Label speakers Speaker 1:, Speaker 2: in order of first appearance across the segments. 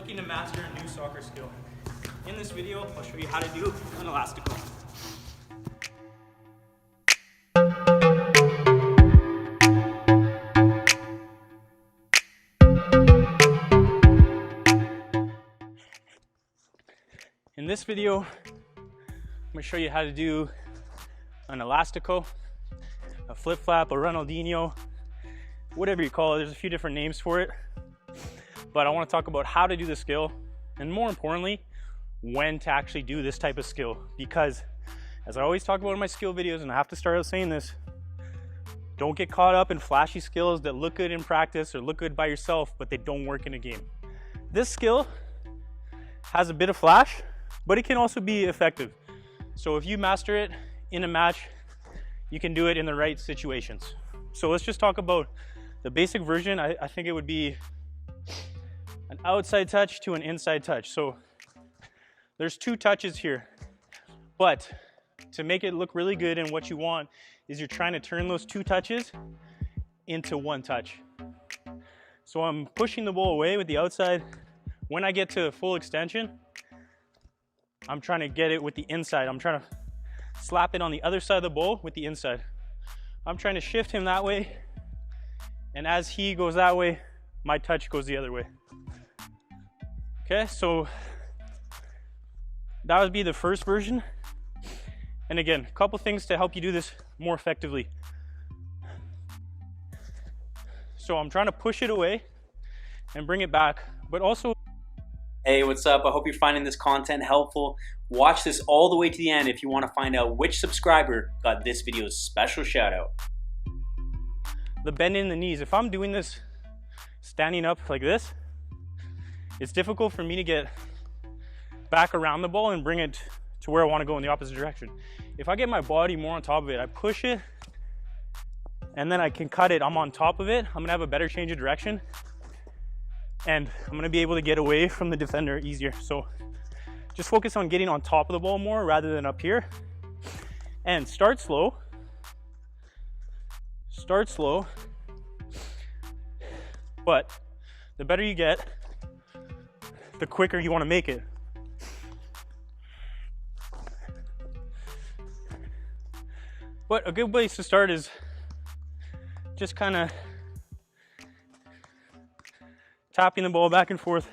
Speaker 1: looking to master a new soccer skill. In this video, I'll show you how to do an Elastico. In this video, I'm going to show you how to do an Elastico, a flip flap, a Ronaldinho, whatever you call it. There's a few different names for it, but I want to talk about how to do the skill, and more importantly, when to actually do this type of skill. Because as I always talk about in my skill videos, and I have to start out saying this, don't get caught up in flashy skills that look good in practice or look good by yourself, but they don't work in a game. This skill has a bit of flash, but it can also be effective. So if you master it in a match, you can do it in the right situations. So let's just talk about the basic version. I think it would be an outside touch to an inside touch. So there's two touches here, but to make it look really good, and what you want is you're trying to turn those two touches into one touch. So I'm pushing the ball away with the outside. When I get to full extension, I'm trying to get it with the inside. I'm trying to slap it on the other side of the ball with the inside. I'm trying to shift him that way, and as he goes that way, my touch goes the other way. Okay, so that would be the first version. And again, a couple things to help you do this more effectively. So I'm trying to push it away and bring it back, but also...
Speaker 2: Hey, what's up? I hope you're finding this content helpful. Watch this all the way to the end if you want to find out which subscriber got this video's special shout out.
Speaker 1: The bend in the knees. If I'm doing this standing up like this, it's difficult for me to get back around the ball and bring it to where I want to go in the opposite direction. If I get my body more on top of it, I push it, and then I can cut it. I'm on top of it. I'm gonna have a better change of direction, and I'm gonna be able to get away from the defender easier. So just focus on getting on top of the ball more rather than up here. And start slow. Start slow. But the better you get, the quicker you want to make it. But a good place to start is just kind of tapping the ball back and forth.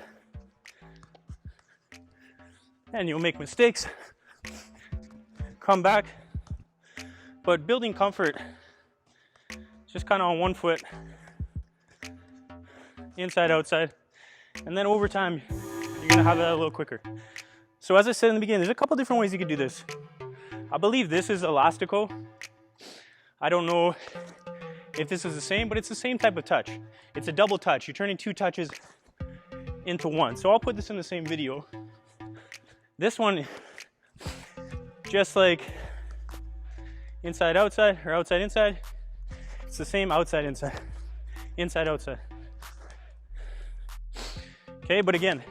Speaker 1: And you'll make mistakes. Come back. But building comfort, just kind of on one foot, inside, outside. And then over time, you're gonna have that a little quicker. So as I said in the beginning, there's a couple different ways you could do this. I believe this is Elastico. I don't know if this is the same, but it's the same type of touch. It's a double touch. You're turning two touches into one. So I'll put this in the same video. This one, just like inside, outside, or outside, inside, it's the same outside, inside, inside, outside. Okay, but again,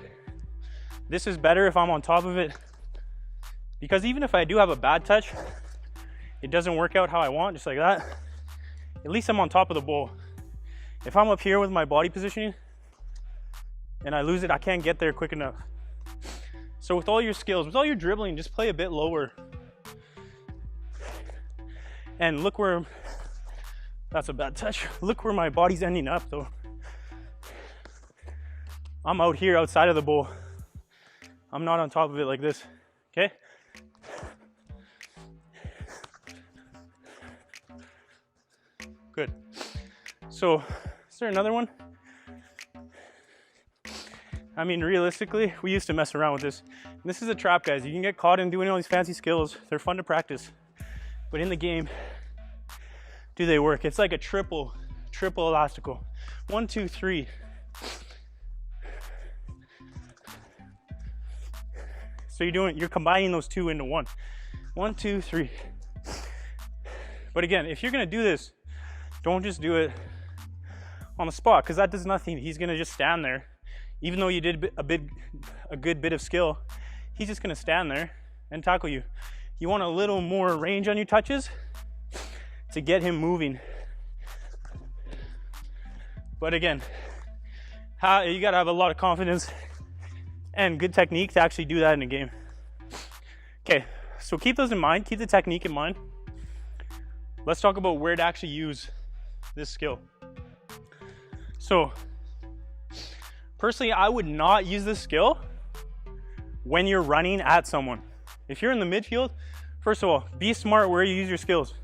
Speaker 1: this is better if I'm on top of it, because even if I do have a bad touch, it doesn't work out how I want, just like that, at least I'm on top of the ball. If I'm up here with my body positioning and I lose it, I can't get there quick enough. So with all your skills, with all your dribbling, just play a bit lower. And look where, that's a bad touch. Look where my body's ending up though. I'm out here outside of the ball. I'm not on top of it like this, okay? Good. So, is there another one? I mean, realistically, we used to mess around with this. This is a trap, guys. You can get caught in doing all these fancy skills. They're fun to practice. But in the game, do they work? It's like a triple Elastico. 1, 2, 3. So you're combining those two into one. 1, 2, 3. But again, if you're gonna do this, don't just do it on the spot, because that does nothing. He's gonna just stand there. Even though you did a good bit of skill, he's just gonna stand there and tackle you. You want a little more range on your touches to get him moving. But again, you gotta have a lot of confidence and good technique to actually do that in a game. Okay, so keep those in mind, keep the technique in mind. Let's talk about where to actually use this skill. So, personally, I would not use this skill when you're running at someone. If you're in the midfield, first of all, be smart where you use your skills.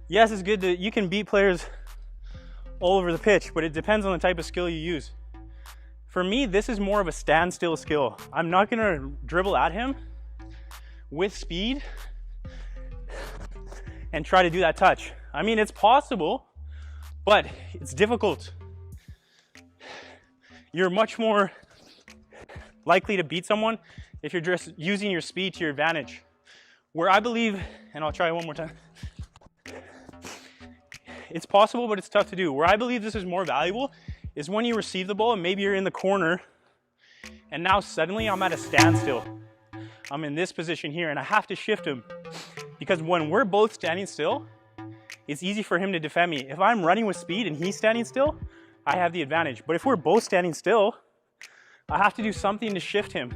Speaker 1: Yes, it's good that you can beat players all over the pitch, but it depends on the type of skill you use. For me, this is more of a standstill skill. I'm not gonna dribble at him with speed and try to do that touch. I mean, it's possible, but it's difficult. You're much more likely to beat someone if you're just using your speed to your advantage. Where I believe, and I'll try it one more time. It's possible, but it's tough to do. Where I believe this is more valuable is when you receive the ball and maybe you're in the corner and now suddenly I'm at a standstill. I'm in this position here and I have to shift him, because when we're both standing still, it's easy for him to defend me. If I'm running with speed and he's standing still, I have the advantage. But if we're both standing still, I have to do something to shift him.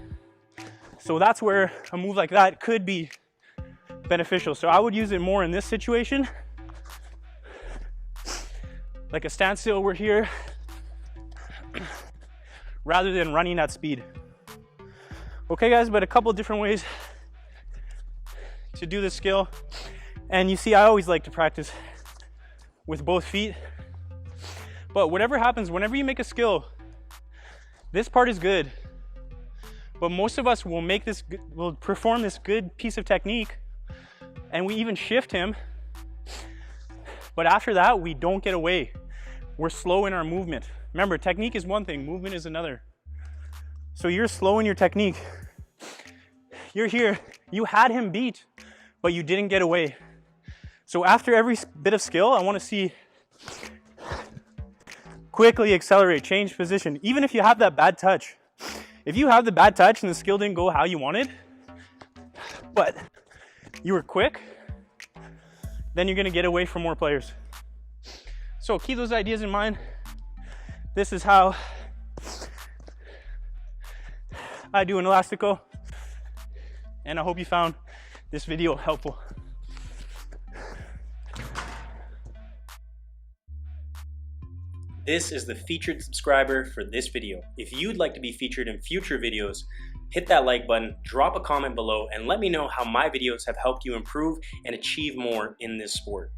Speaker 1: So that's where a move like that could be beneficial. So I would use it more in this situation. Like a standstill, we're here, rather than running at speed. Okay guys, but a couple different ways to do this skill. And you see, I always like to practice with both feet. But whatever happens, whenever you make a skill, this part is good. But most of us will perform this good piece of technique and we even shift him. But after that, we don't get away. We're slow in our movement. Remember, technique is one thing, movement is another. So you're slow in your technique. You're here, you had him beat, but you didn't get away. So after every bit of skill, I want to see quickly accelerate, change position. Even if you have that bad touch. If you have the bad touch and the skill didn't go how you wanted, but you were quick, then you're going to get away from more players. So keep those ideas in mind. This is how I do an elastico, and I hope you found this video helpful.
Speaker 2: This is the featured subscriber for this video. If you'd like to be featured in future videos, hit that like button, drop a comment below, and let me know how my videos have helped you improve and achieve more in this sport.